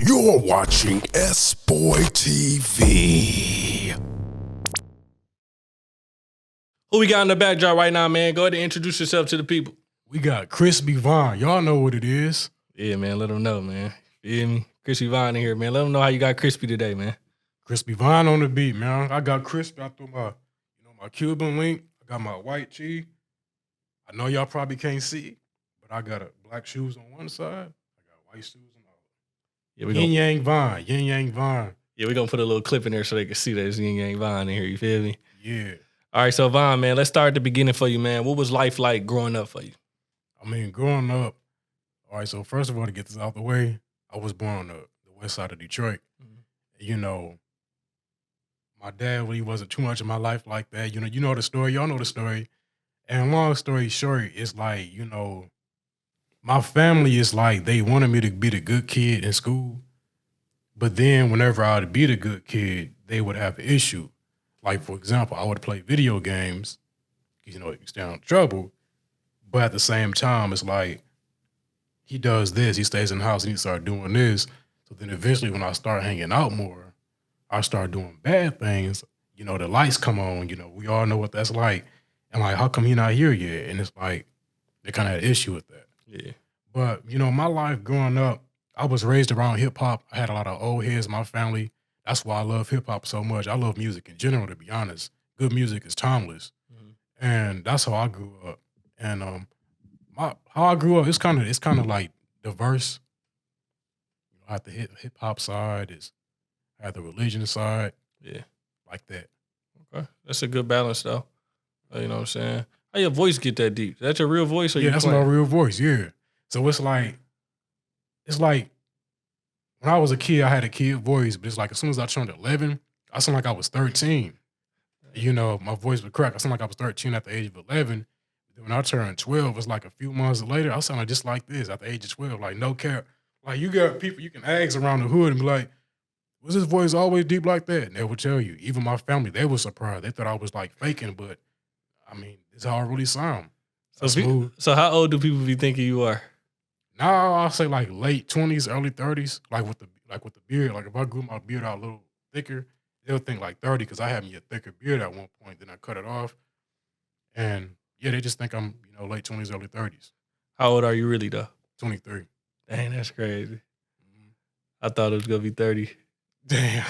You're watching SBoy TV. Who we got in the backdrop right now, man? Go ahead and introduce yourself to the people. We got Crispy Vonn. Y'all know what it is. Yeah, man, let them know, man. Feel me? Crispy Vonn in here, man. Let them know how you got crispy today, man. Crispy Vonn on the beat, man. I got crispy. I threw my Cuban link. I got my white cheese. I know y'all probably can't see, but I got black shoes on one side. I got white shoes on the other. Yeah, Yin Yang Vonn. Yin Yang Vonn. Yeah, we're gonna put a little clip in there so they can see that it's Yin Yang Vonn in here. You feel me? Yeah. All right, so Vonn, man, let's start at the beginning for you, man. What was life like growing up for you? I mean, growing up, all right, so first of all, to get this out the way, I was born on the west side of Detroit. Mm-hmm. You know, my dad really wasn't too much in my life like that. You know the story. Y'all know the story. And long story short, it's like, my family is like, they wanted me to be the good kid in school. But then whenever I would be the good kid, they would have an issue. Like, for example, I would play video games, you stay in trouble. But at the same time, it's like, he does this, he stays in the house, and he start doing this. So then eventually when I start hanging out more, I start doing bad things. The lights come on, we all know what that's like. And like, how come he not here yet? And it's like, they kind of had an issue with that. Yeah. But, my life growing up, I was raised around hip hop. I had a lot of old heads in my family. That's why I love hip hop so much. I love music in general, to be honest. Good music is timeless. Mm-hmm. And that's how I grew up. And how I grew up, it's kind of like diverse. I have the hip hop side, I have the religion side. Yeah. Like that. Okay. That's a good balance though. You know what I'm saying? How your voice get that deep? Is that your real voice or yeah, that's my real voice, yeah. So it's like when I was a kid, I had a kid voice, but it's like as soon as I turned 11, I sound like I was 13. My voice would crack. I sound like I was 13 at the age of 11. When I turned 12, it's like a few months later, I sounded just like this at the age of 12, like no cap. Like you got people you can ask around the hood and be like, was his voice always deep like that? And they would tell you. Even my family, they were surprised. They thought I was like faking, but I mean, this is how I really sound. So how old do people be thinking you are? Now I'll say like late 20s, early 30s, like with the beard. Like if I grew my beard out a little thicker, they'll think like 30 because I had me a thicker beard at one point. Then I cut it off, and yeah, they just think I'm late 20s, early 30s. How old are you really though? 23. Dang, that's crazy. Mm-hmm. I thought it was gonna be 30. Damn,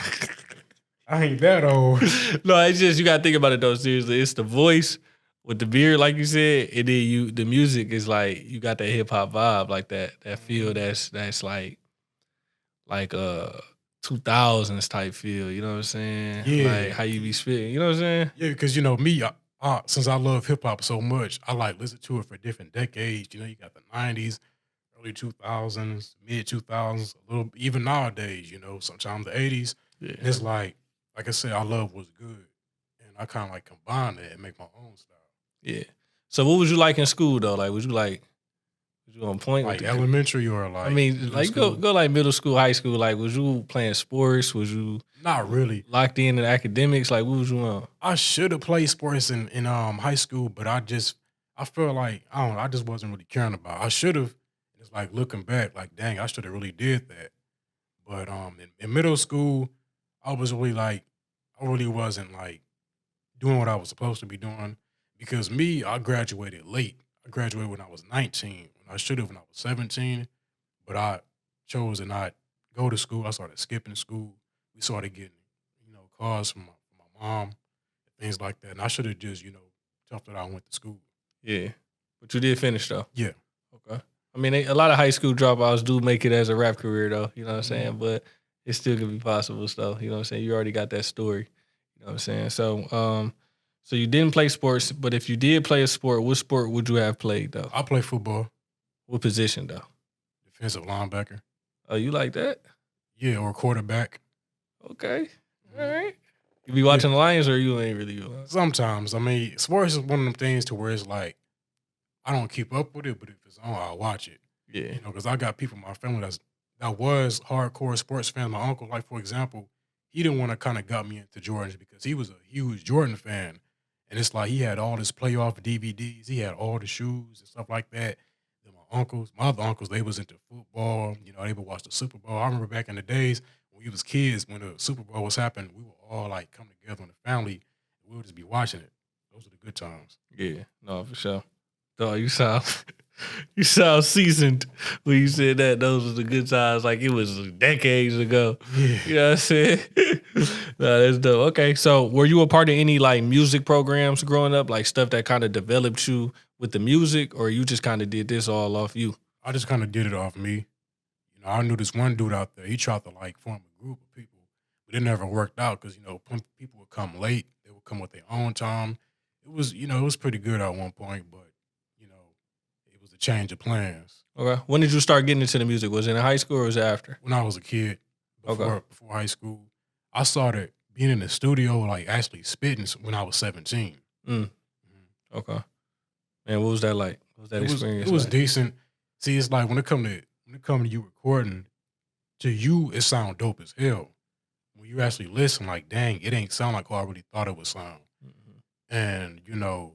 I ain't that old. No, it's just you gotta think about it though. Seriously, it's the voice with the beard, like you said, and then the music is like you got that hip hop vibe, like that feel that's like 2000s type feel. You know what I'm saying? Yeah, like how you be spitting. You know what I'm saying? Yeah, because me, since I love hip hop so much, I like listen to it for different decades. You got the 90s, early 2000s, mid 2000s, a little even nowadays. Sometimes the 80s. Yeah. And it's like I said, I love what's good, and I kind of like combine that and make my own style. Yeah. So what was you like in school though? Like, was you on point? Like elementary or like? I mean, like go like middle school, high school. Like, was you playing sports? Was you not really locked in academics? Like, what was you on? I should have played sports in high school, but I feel like I just wasn't really caring about it. I should have. It's like looking back, like dang, I should have really did that. But in middle school, I really wasn't like doing what I was supposed to be doing because I graduated late. I graduated when I was 19. When I should have when I was 17, but I chose to not go to school. I started skipping school. We started getting, calls from my mom, things like that. And I should have just, toughed it out and went to school. Yeah. But you did finish though. Yeah. Okay. I mean, a lot of high school dropouts do make it as a rap career though. You know what I'm saying? But it still could be possible stuff. You know what I'm saying? You already got that story. You know what I'm saying? So, so you didn't play sports, but if you did play a sport, what sport would you have played though? I play football. What position though? Defensive linebacker. Oh, you like that? Yeah, or quarterback. Okay. All right. You be watching the Lions or you ain't really? Sometimes. I mean, sports is one of them things to where it's like, I don't keep up with it, but if it's on, I'll watch it. Yeah. Because I got people in my family that was hardcore sports fans. My uncle, like, for example, he didn't want to kind of got me into Jordans because he was a huge Jordan fan. And it's like he had all his playoff DVDs. He had all the shoes and stuff like that. Then my uncles, my other uncles, they was into football. You know, they would watch the Super Bowl. I remember back in the days when we was kids, when the Super Bowl was happening, we would all like come together in the family. We would just be watching it. Those are the good times. Yeah, no, for sure. Dog, you sound you sound seasoned when you said that. Those were the good times, like it was decades ago. Yeah. You know what I'm saying? No, that's dope. Okay, so were you a part of any like music programs growing up, like stuff that kind of developed you with the music, or you just kind of did this all off you? I just kind of did it off me. You know, I knew this one dude out there. He tried to like form a group of people, but it never worked out because, you know, people would come late. They would come with their own time. It was, you know, it was pretty good at one point, but, you know, it was a change of plans. Okay, when did you start getting into the music? Was it in high school or was it after? When I was a kid, Okay. before high school, I started being in the studio, like actually spitting when I was 17. Mm. Okay. Man, what was that like? What was that experience? It was like? decent. See, it's like when it come to you recording, to you it sound dope as hell. When you actually listen, like, dang, it ain't sound like how I really thought it would sound. Mhm. And, you know,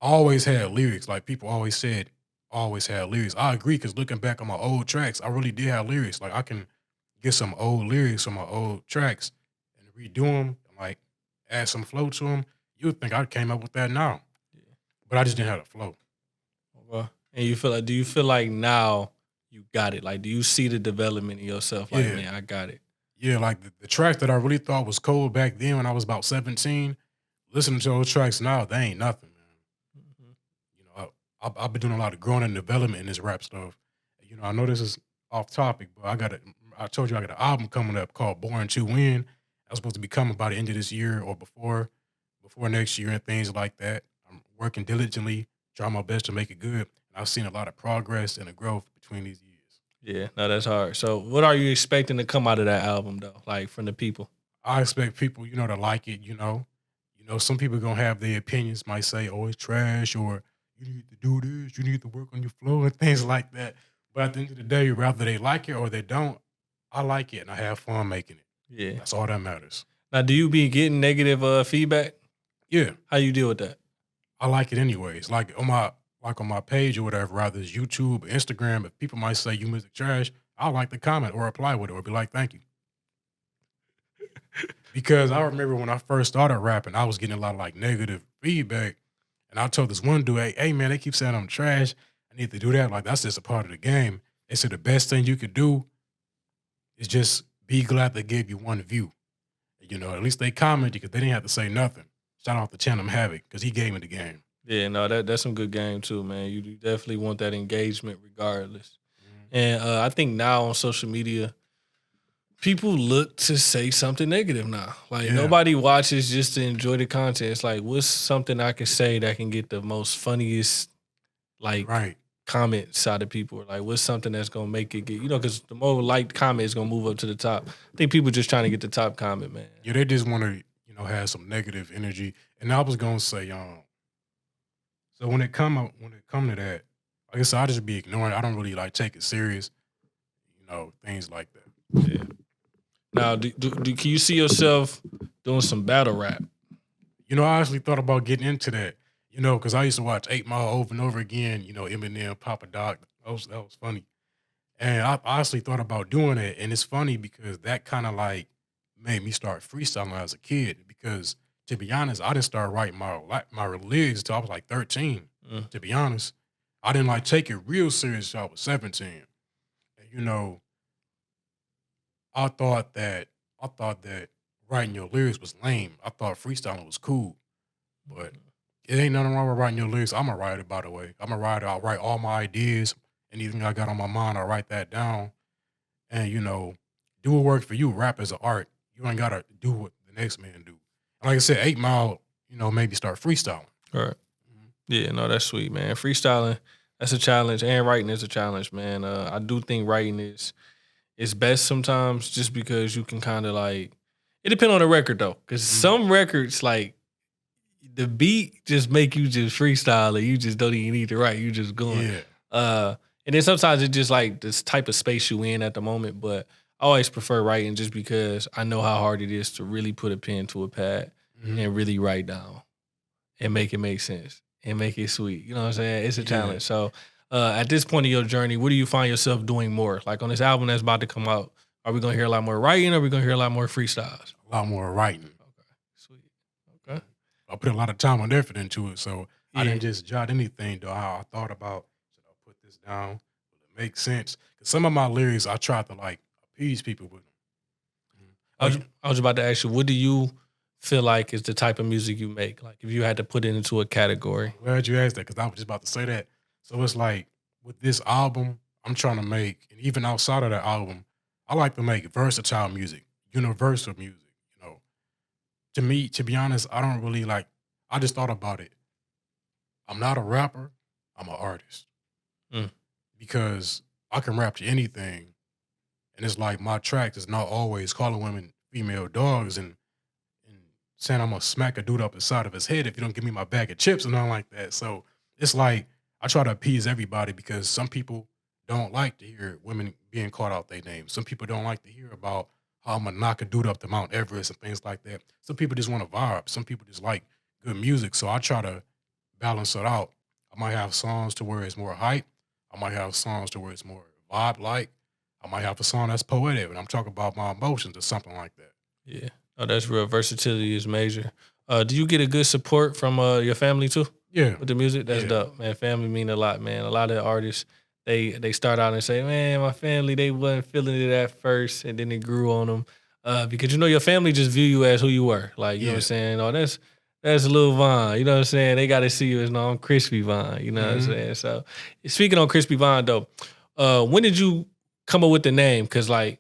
I always had lyrics. Like people always said, always had lyrics. I agree, because looking back on my old tracks, I really did have lyrics. Like I can get some old lyrics from my old tracks and redo them, and like add some flow to them. You would think I came up with that now, Yeah. but I just didn't have the flow. Okay. And you feel like? Do you feel like now you got it? Like, do you see the development in yourself? Like, Yeah. man, I got it. Yeah, like the tracks that I really thought was cold back then when I was about 17, listening to those tracks now, they ain't nothing, man. Mhm. You know, I've been doing a lot of growing and development in this rap stuff. You know, I know this is off topic, but I told you I got an album coming up called Born to Win. That's supposed to be coming by the end of this year or before next year and things like that. I'm working diligently, trying my best to make it good. And I've seen a lot of progress and a growth between these years. Yeah, no, that's hard. So, what are you expecting to come out of that album, though? Like from the people? I expect people, you know, to like it, you know. You know, some people gonna have their opinions, might say, oh, it's trash, or you need to do this, you need to work on your flow and things like that. But at the end of the day, whether they like it or they don't, I like it and I have fun making it. Yeah. That's all that matters. Now, do you be getting negative feedback? Yeah, How you deal with that? I like it anyways. Like on my page or whatever, rather it's YouTube or Instagram, if people might say you music trash, I like the comment or reply with it or be like, thank you. Because I remember when I first started rapping, I was getting a lot of like negative feedback. And I told this one dude, hey man, they keep saying I'm trash. I need to do that. Like that's just a part of the game. They said the best thing you could do is just be glad they gave you one view. You know, at least they commented because they didn't have to say nothing. Shout out to Chanum Havoc because he gave me the game. Yeah, no, that's some good game too, man. You definitely want that engagement regardless. Mhm. And I think now on social media, people look to say something negative now. Like Yeah. nobody watches just to enjoy the content. It's like, what's something I can say that can get the most funniest like Right. comments out of people? Or like, what's something that's gonna make it get, because the more liked comment is gonna move up to the top. I think people just trying to get the top comment, man. Yeah, they just want to, you know, have some negative energy. And I was gonna say, so when it come to that, like I said, I just be ignoring it. I don't really like take it serious, you know, things like that. Yeah. Now, can you see yourself doing some battle rap? You know, I actually thought about getting into that, you know, because I used to watch 8 Mile over and over again, you know, Eminem, Papa Doc. That was funny. And I honestly thought about doing it. And it's funny because that kind of like made me start freestyling as a kid. Because to be honest, I didn't start writing my lyrics until I was like 13. Mm. To be honest, I didn't like take it real serious until I was 17. And, you know, I thought that writing your lyrics was lame. I thought freestyling was cool. But it ain't nothing wrong with writing your lyrics. I'm a writer, by the way. I'm a writer. I'll write all my ideas. Anything I got on my mind, I'll write that down. And, you know, do what works for you. Rap is an art. You ain't got to do what the next man do. And like I said, 8 Mile, you know, maybe start freestyling. All right. Yeah, no, that's sweet, man. Freestyling, that's a challenge, and writing is a challenge, man. I do think writing is best sometimes just because you can kind of like, it depends on the record though, because some records like the beat just make you just freestyle and you just don't even need to write, you just going. Yeah. And then sometimes it's just like this type of space you in at the moment, but I always prefer writing just because I know how hard it is to really put a pen to a pad Mhm. and really write down and make it make sense and make it sweet. You know what I'm saying? It's a Yeah. challenge. So At this point in your journey, what do you find yourself doing more? Like on this album that's about to come out, are we gonna hear a lot more writing? Or are we gonna hear a lot more freestyles? A lot more writing. Okay, sweet. Okay, I put a lot of time and effort into it, so I yeah, didn't just jot anything. Though I thought about, should I put this down? Will it make sense? 'Cause some of my lyrics I tried to like appease people with them. I was about to ask you, what do you feel like is the type of music you make? Like if you had to put it into a category. Glad you asked that because I was just about to say that. So it's like with this album, I'm trying to make, and even outside of that album, I like to make versatile music, universal music. You know, to me, to be honest, I don't really like. I just thought about it. I'm not a rapper. I'm an artist Mm. because I can rap to anything, and it's like my track is not always calling women female dogs and saying I'm gonna smack a dude up the side of his head if you don't give me my bag of chips and nothing like that. So it's like I try to appease everybody because some people don't like to hear women being called out their names. Some people don't like to hear about how I'm gonna knock a dude up to Mount Everest and things like that. Some people just want to vibe. Some people just like good music. So I try to balance it out. I might have songs to where it's more hype. I might have songs to where it's more vibe like. I might have a song that's poetic and I'm talking about my emotions or something like that. Yeah. Oh, that's real. Versatility is major. Do you get a good support from your family too Yeah. with the music? That's Yeah. dope, man. Family mean a lot, man. A lot of artists they start out and say, "Man, my family they wasn't feeling it at first, and then it grew on them." Because your family just view you as who you were. Like you know what I'm Yeah. saying? Oh, that's Lil Vonn. You know what I'm saying? They got to see you as no, I'm Crispy Vonn. You know what I'm Mhm. saying? So speaking on Crispy Vonn though, when did you come up with the name? Because like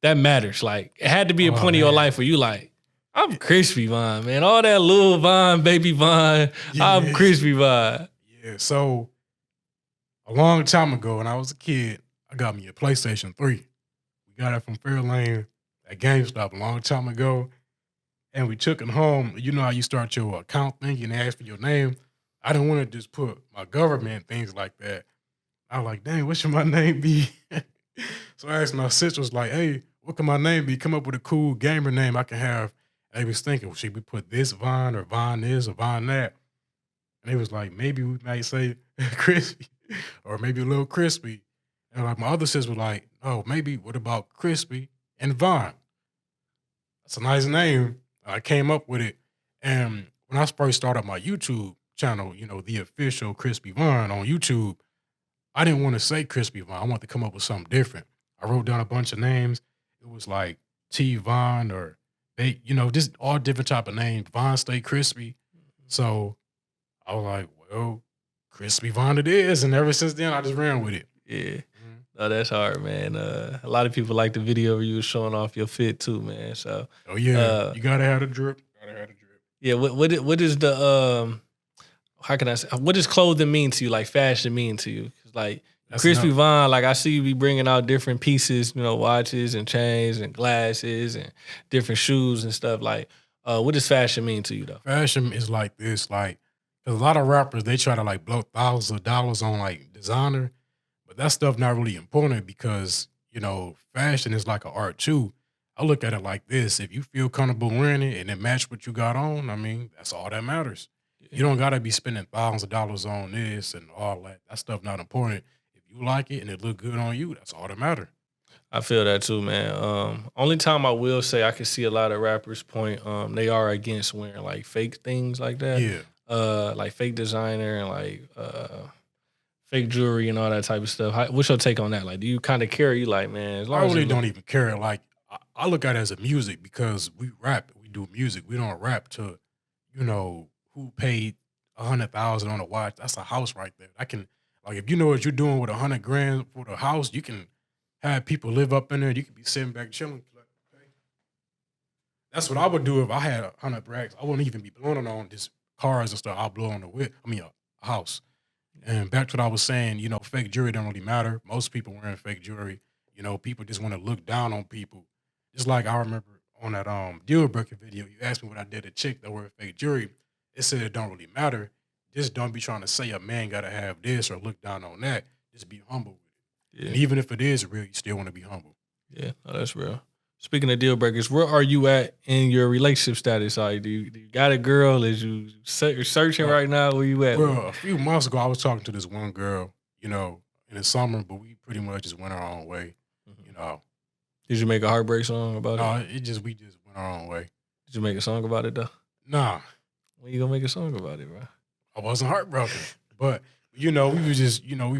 that matters. Like it had to be a Oh, point in your man. life where you like, I'm Crispy Vonn, man. All that Lil Vonn, Baby Vonn, I'm Yeah. Crispy Vonn. Yeah. So a long time ago when I was a kid, I got me a PlayStation 3. We got it from Fairlane at GameStop a long time ago. And we took it home. You know how you start your account thing and they ask for your name? I didn't want to just put my government things like that. I was like, dang, what should my name be? So I asked my sister, was like, hey, what can my name be? Come up with a cool gamer name I can have. And they was thinking, should we put this Vaughn or Vaughn this or Vaughn that? And they was like, maybe we might say Crispy or maybe a little Crispy. And like my other sister was like, oh, maybe what about Crispy and Vaughn? That's a nice name. I came up with it. And when I first started my YouTube channel, you know, the official Crispy Vaughn on YouTube, I didn't want to say Crispy Vaughn. I wanted to come up with something different. I wrote down a bunch of names. It was like T Vaughn or they, you know, just all different type of names. Vaughn Stay Crispy. So I was like, well, Crispy Vaughn it is. And ever since then, I just ran with it. Yeah. No, that's hard, man. A lot of people like the video where you was showing off your fit too, man. So Oh yeah, you gotta have a drip. Gotta have a drip. yeah, what is the how can I say, what does clothing mean to you? Like fashion mean to you? 'Cause like That's Crispy enough. Vonn, like I see you be bringing out different pieces, you know, watches and chains and glasses and different shoes and stuff. Like, what does fashion mean to you though? Fashion is like this, like 'cause a lot of rappers they try to like blow thousands of dollars on like designer, but that stuff not really important because you know fashion is like an art too. I look at it like this: if you feel comfortable wearing it and it match what you got on, I mean that's all that matters. You don't gotta be spending thousands of dollars on this and all that. That stuff not important. If you like it and it look good on you, that's all that matter. I feel that too, man. Only time I will say I can see a lot of rappers point, they are against wearing like fake things like that. Yeah. Like fake designer and like fake jewelry and all that type of stuff. What's your take on that? Like, do you kind of care? You like, man, as long I as really it don't even care. Like I look at it as a music because we rap, we do music. We don't rap to, you know, who paid 100,000 on a watch. That's a house right there. I can like if you know what you're doing with 100 grand for the house, you can have people live up in there. You can be sitting back chilling. Like, okay. That's what I would do if I had 100 racks. I wouldn't even be blowing it on just cars and stuff. I'll blow on the whip. I mean a house. And back to what I was saying, you know, fake jewelry don't really matter. Most people wearing fake jewelry. You know, people just want to look down on people. Just like I remember on that deal breaker video, you asked me what I did a chick that wear fake jewelry. It said it don't really matter. Just don't be trying to say a man gotta have this or look down on that. Just be humble with it. yeah, And even if it is real, you still want to be humble. yeah, no, that's real. Speaking of deal breakers, where are you at in your relationship status? Like, do you got a girl? Is you searching Uh, right now? Where you at? Well, a few months ago, I was talking to this one girl, you know, in the summer, but we pretty much just went our own way, you know. Did you make a heartbreak song about No, it? we just went our own way. Did you make a song about it though? Nah, When you gonna make a song about it, bro? I wasn't heartbroken, but you know, we were just, you know,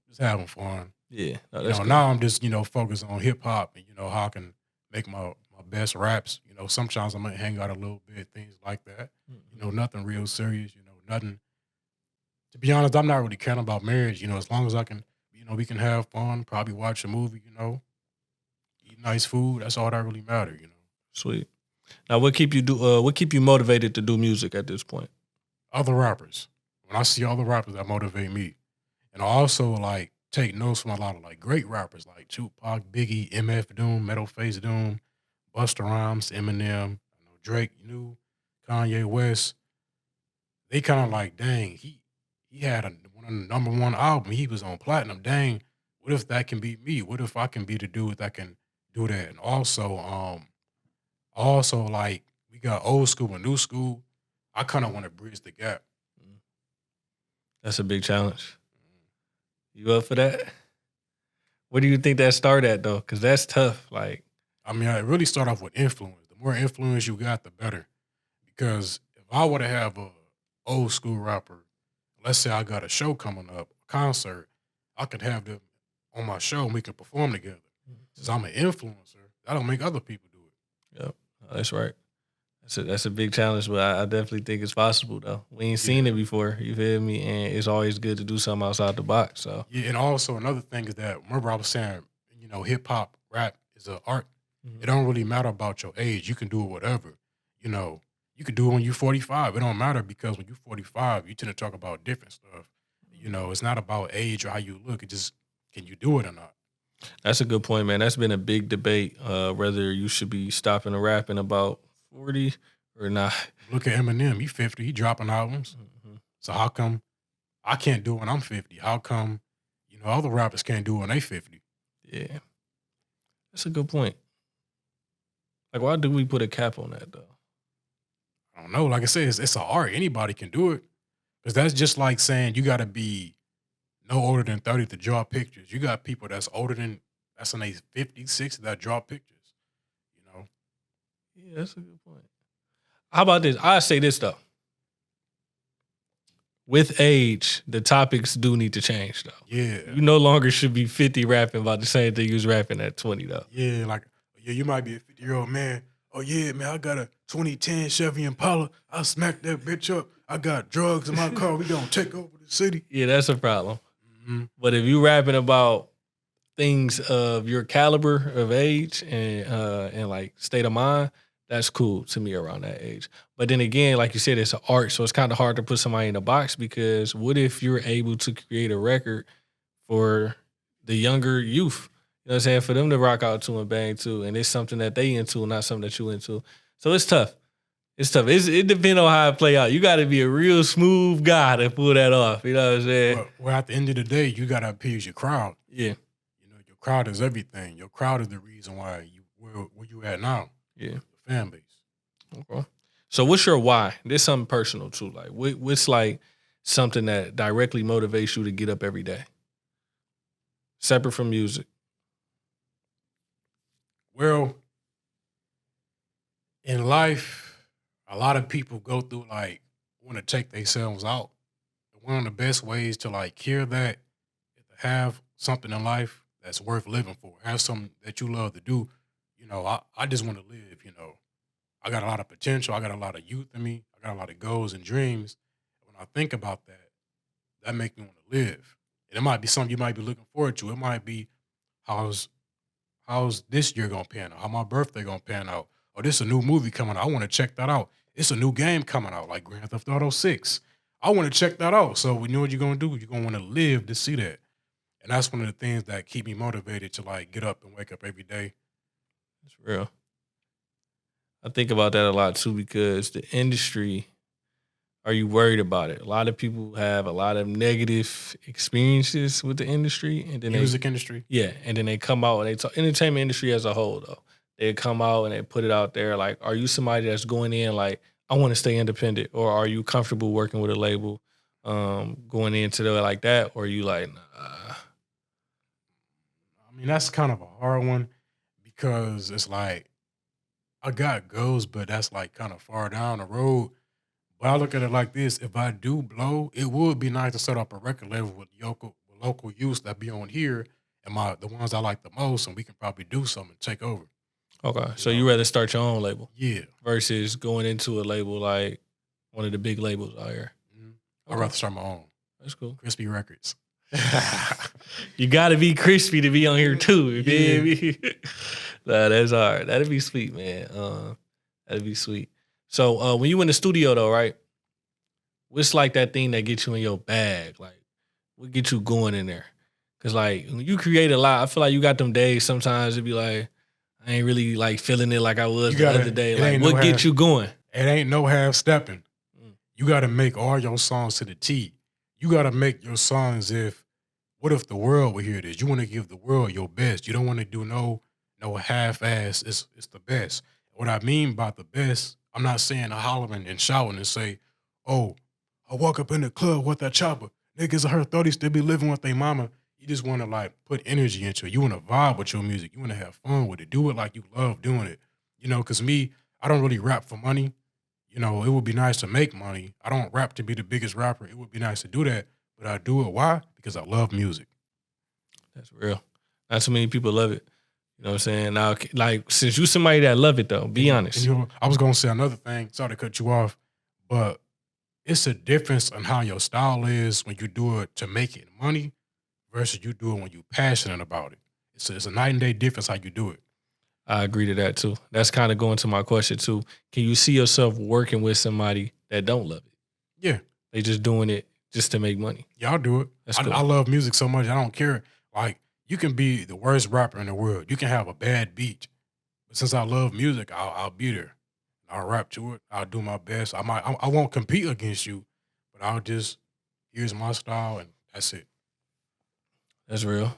just having fun. Yeah, no, You that's know, cool. now I'm just, you know, focused on hip hop and, you know, how I can make my best raps. You know, sometimes I might hang out a little bit, things like that. You know, nothing real serious, you know, nothing. To be honest, I'm not really caring about marriage, you know, as long as I can, you know, we can have fun, probably watch a movie, you know, eat nice food. That's all that really matter, you know. Sweet. Now, what keep you motivated to do music at this point? Other rappers. When I see other rappers that motivate me. And I also like take notes from a lot of like great rappers like Tupac, Biggie, MF Doom, Metal Face Doom, Busta Rhymes, Eminem, you know, Drake, Kanye West. They kind of like, dang, he had one of the number one album. He was on platinum. Dang, what if that can be me? What if I can be the dude that can do that? And also like we got old school and new school. I kind of want to bridge the gap. That's a big challenge. You up for that? Where do you think that start at though? Because that's tough. Like, I mean, I really start off with influence. The more influence you got, the better. Because if I were to have a old school rapper, let's say I got a show coming up, a concert, I could have them on my show and we can perform together. Since I'm an influencer, that'll make other people do it. yep, that's right. That's a big challenge, but I definitely think it's possible though. We ain't seen it before. You feel me? And it's always good to do something outside the box. So Yeah, and also another thing is that remember I was saying, you know, hip hop, rap is an art. It don't really matter about your age. You can do it whatever. You know, you can do it when you're 45. It don't matter because when you're 45, you tend to talk about different stuff. You know, it's not about age or how you look. It just can you do it or not? that's a good point, man. That's been a big debate whether you should be stopping to rap in about 40 or not. Look at Eminem. He 50. He dropping albums. So how come I can't do it when I'm 50? How come, you know, other rappers can't do it when they 50? Yeah, that's a good point. Like, why do we put a cap on that though? I don't know. Like I said, it's an art. Anybody can do it. Because that's just like saying you got to be no older than 30 to draw pictures. You got people that's in their 50s, 60s that draw pictures, you know? Yeah, that's a good point. How about this? I say this though. With age, the topics do need to change though. Yeah. You no longer should be 50 rapping about the same thing you was rapping at 20 though. Yeah, like, yeah, you might be a 50-year-old man. Oh, yeah, man, I got a 2010 Chevy Impala. I smacked that bitch up. I got drugs in my car. We gonna take over the city. Yeah, that's a problem. Mm-hmm. But if you rapping about things of your caliber of age and like state of mind, that's cool to me around that age. But then again, like you said, it's an art, so it's kind of hard to put somebody in a box because what if you're able to create a record for the younger youth? You know what I'm saying? For them to rock out to and bang to, and it's something that they into, not something that you into. So it's tough. It's tough. It depends on how it play out. You got to be a real smooth guy to pull that off. You know what I'm saying? Well, at the end of the day, you gotta appease your crowd. Yeah. You know, your crowd is everything. Your crowd is the reason why where you at now. Yeah. The fan base. Okay. So what's your why? This is something personal too. Like what's like something that directly motivates you to get up every day? Separate from music. Well, in life, a lot of people go through like want to take themselves out. One of the best ways to like cure that is to have something in life that's worth living for. Have something that you love to do. You know, I just want to live, you know. I got a lot of potential. I got a lot of youth in me. I got a lot of goals and dreams. When I think about that, that makes me want to live. And it might be something you might be looking forward to. It might be how's this year gonna pan out? How my birthday gonna pan out? Or this is a new movie coming out. I want to check that out. It's a new game coming out, like Grand Theft Auto 6. I want to check that out. So you know what you're gonna do? You're gonna want to live to see that. And that's one of the things that keep me motivated to like get up and wake up every day. That's real. I think about that a lot too because the industry, are you worried about it? A lot of people have a lot of negative experiences with the industry, and then Music industry. yeah, and then they come out and they talk entertainment industry as a whole though. They come out and they put it out there like, are you somebody that's going in like, I want to stay independent, or are you comfortable working with a label, going into it like that, or you like, nah? I mean, that's kind of a hard one because it's like I got goals, but that's like kind of far down the road. But I look at it like this: if I do blow, it would be nice to set up a record label with local youths that be on here and the ones I like the most, and we can probably do something and take over. Okay, so know? you rather start your own label Yeah, versus going into a label like one of the big labels out here. I'd rather start my own. That's cool. Crispy Records. You got to be crispy to be on here too. You feel Yeah. me? Nah, that's hard. That'd be sweet, man. That'd be sweet. So when you in the studio though, right? What's like that thing that gets you in your bag? Like, what get you going in there? Cause like when you create a lot, I feel like you got them days. Sometimes it'd be like, I ain't really like feeling it like I was the other day. Like, what gets you going? It ain't no half stepping. Mm. You got to make all your songs to the T. You got to make your songs what if the world would hear this? You want to give the world your best. You don't want to do no half-ass. It's the best. What I mean by the best, I'm not saying hollering and shouting and say, oh, I walk up in the club with that chopper. Niggas in her 30s still be living with their mama. You just want to like put energy into it. You want to vibe with your music. You want to have fun with it. Do it like you love doing it. You know, because me, I don't really rap for money. You know, it would be nice to make money. I don't rap to be the biggest rapper. It would be nice to do that. But I do it. Why? Because I love music. That's real. Not so many people love it. You know what I'm saying? Now, like, since you somebody that love it though, be honest. And, you know, I was going to say another thing. Sorry to cut you off. But it's a difference on how your style is when you do it to make it money versus you do it when you're passionate about it. It's a night and day difference how you do it. I agree to that too. That's kind of going to my question too. Can you see yourself working with somebody that don't love it? Yeah. They just doing it just to make money. Yeah, I'll do it. That's cool. I love music so much. I don't care. Like, you can be the worst rapper in the world. You can have a bad beat. But since I love music, I'll be there. I'll rap to it. I'll do my best. I won't compete against you, but I'll just, here's my style and that's it. That's real.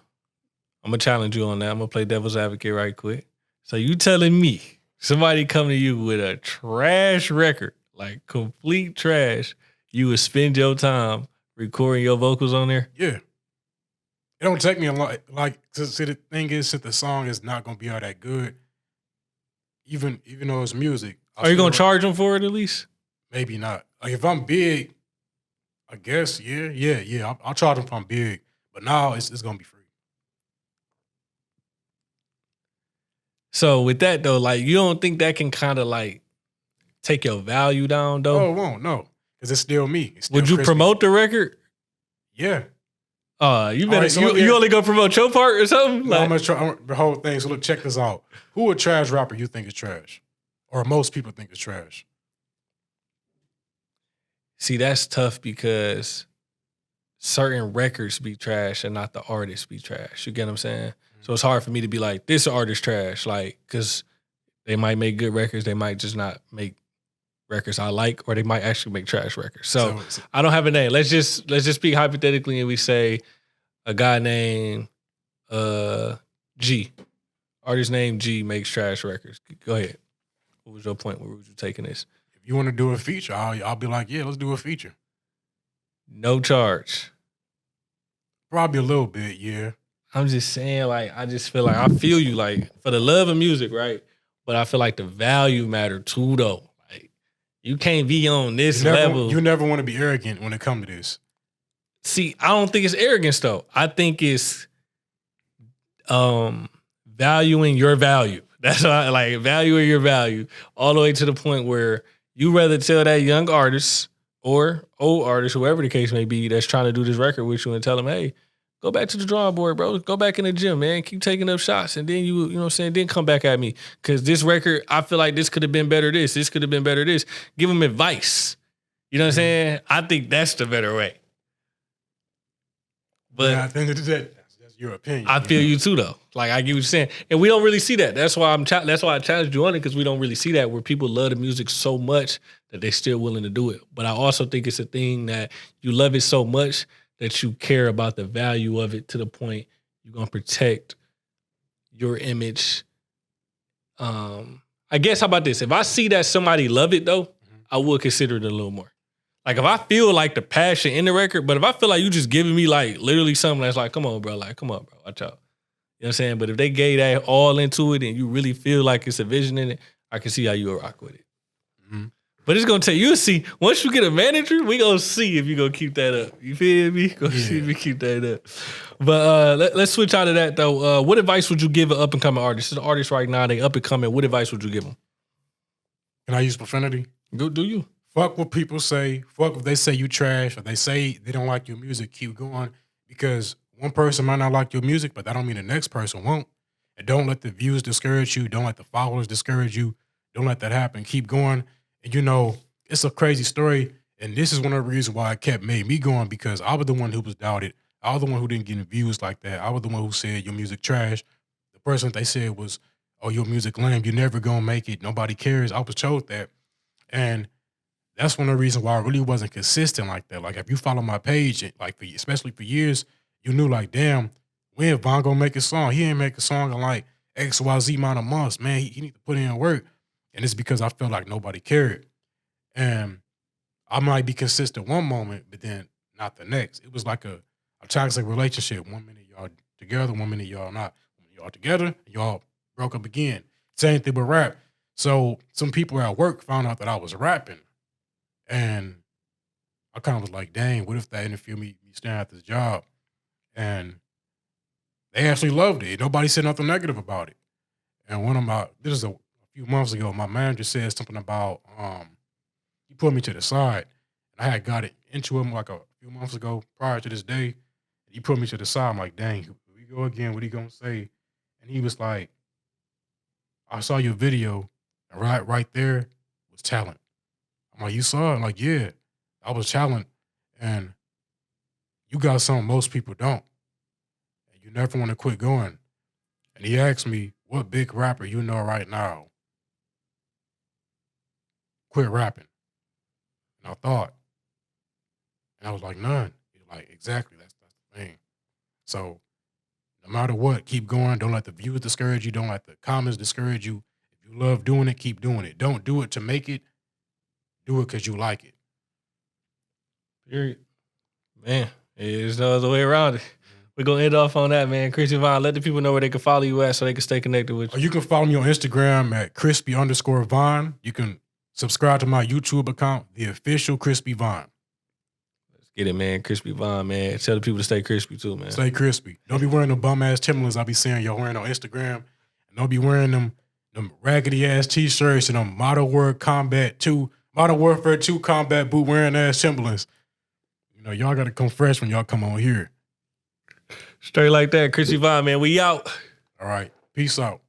I'm going to challenge you on that. I'm going to play devil's advocate right quick. So you telling me somebody come to you with a trash record, like complete trash, you would spend your time recording your vocals on there? Yeah. It don't take me a lot. Like, see, the thing is, since the song is not going to be all that good, even though it's music. Are you going to charge them for it at least? Maybe not. Like, if I'm big, I guess, yeah. I'll charge them if I'm big. But now it's going to be free. So with that though, like, you don't think that can kind of like take your value down though? Oh, it won't, no. Because it's still me. It's still Would you crispy. promote the record? Yeah. You better. Right, so you only go promote your part or something? No, I'm gonna try the whole thing. So look, check this out. Who a trash rapper you think is trash? Or most people think is trash? See, that's tough because certain records be trash and not the artists be trash. You get what I'm saying? So it's hard for me to be like, this artist trash, like, because they might make good records, they might just not make records I like, or they might actually make trash records. So I don't have a name. Let's just speak hypothetically, and we say a guy named G, artist named G makes trash records. Go ahead. What was your point? Where was you taking this? If you want to do a feature, I'll be like, yeah, let's do a feature. No charge. Probably a little bit, yeah. I'm just saying, like, I just feel like I feel you, like, for the love of music, right? But I feel like the value matter too, though. Like, you can't be on this level. You never want to be arrogant when it comes to this. See, I don't think it's arrogance, though. I think it's valuing your value. That's why I like valuing your value all the way to the point where you rather tell that young artist or old artist, whoever the case may be, that's trying to do this record with you and tell them, hey, go back to the drawing board, bro. Go back in the gym, man. Keep taking up shots. And then you know what I'm saying, then come back at me. Because this record, I feel like this could have been better this could have been better this. Give them advice. You know what I'm saying? I think that's the better way. But yeah, I think that's your opinion. I feel you too, though. Like, I get what you're saying. And we don't really see that. That's why I challenged you on it, because we don't really see that, where people love the music so much that they're still willing to do it. But I also think it's a thing that you love it so much that you care about the value of it to the point you're going to protect your image. I guess, how about this? If I see that somebody love it, though, I would consider it a little more. Like if I feel like the passion in the record, but if I feel like you just giving me like literally something that's like, come on, bro, watch out. You know what I'm saying? But if they gave that all into it and you really feel like it's a vision in it, I can see how you will rock with it. Mm-hmm. But it's gonna take you see, once you get a manager, we gonna see if you gonna keep that up. You feel me? See if you keep that up. But let's switch out of that though. What advice would you give an up and coming artist? This is an artist right now, they up and coming. What advice would you give them? Can I use profanity? Go do you. Fuck what people say. Fuck if they say you trash or they say they don't like your music. Keep going, because one person might not like your music, but that don't mean the next person won't. And don't let the views discourage you. Don't let the followers discourage you. Don't let that happen. Keep going. And you know, it's a crazy story. And this is one of the reasons why it made me going, because I was the one who was doubted. I was the one who didn't get views like that. I was the one who said your music trash. The person that they said was, oh, your music lame. You're never gonna make it. Nobody cares. I was told that. And that's one of the reasons why I really wasn't consistent like that. Like if you follow my page, like especially for years, you knew like, damn, when Vonn gonna make a song? He ain't make a song in like XYZ amount of months. Man, he need to put in work. And it's because I felt like nobody cared. And I might be consistent one moment, but then not the next. It was like a toxic relationship. 1 minute y'all together, 1 minute y'all not. Y'all together, y'all broke up again. Same thing with rap. So some people at work found out that I was rapping. And I kind of was like, dang, what if that interfered me staying at this job? And they actually loved it. Nobody said nothing negative about it. And this is a few months ago, my manager said something about, he put me to the side. And I had got it into him like a few months ago prior to this day. He put me to the side. I'm like, dang, here we go again. What are you going to say? And he was like, I saw your video, and right there was talent. I'm like, you saw it? I'm like, yeah, I was talent. And you got something most people don't. And you never want to quit going. And he asked me, what big rapper you know right now quit rapping? And I thought. And I was like, none. He's like, exactly, that's the thing. So no matter what, keep going. Don't let the views discourage you. Don't let the comments discourage you. If you love doing it, keep doing it. Don't do it to make it. Do it because you like it. Period. Man, there's no other way around it. We're going to end off on that, man. Crispy Vonn, let the people know where they can follow you at so they can stay connected with you. You can follow me on Instagram at crispy_Vonn. You can subscribe to my YouTube account, the official Crispy Vonn. Let's get it, man. Crispy Vonn, man. Tell the people to stay crispy too, man. Stay crispy. Don't be wearing the bum-ass Timberlands I be seeing y'all wearing on Instagram. And don't be wearing them raggedy-ass T-shirts and them Modern Warfare 2 combat boot wearing ass Timberlands. You know, y'all got to come fresh when y'all come on here. Straight like that. Crispy Vonn, man. We out. All right. Peace out.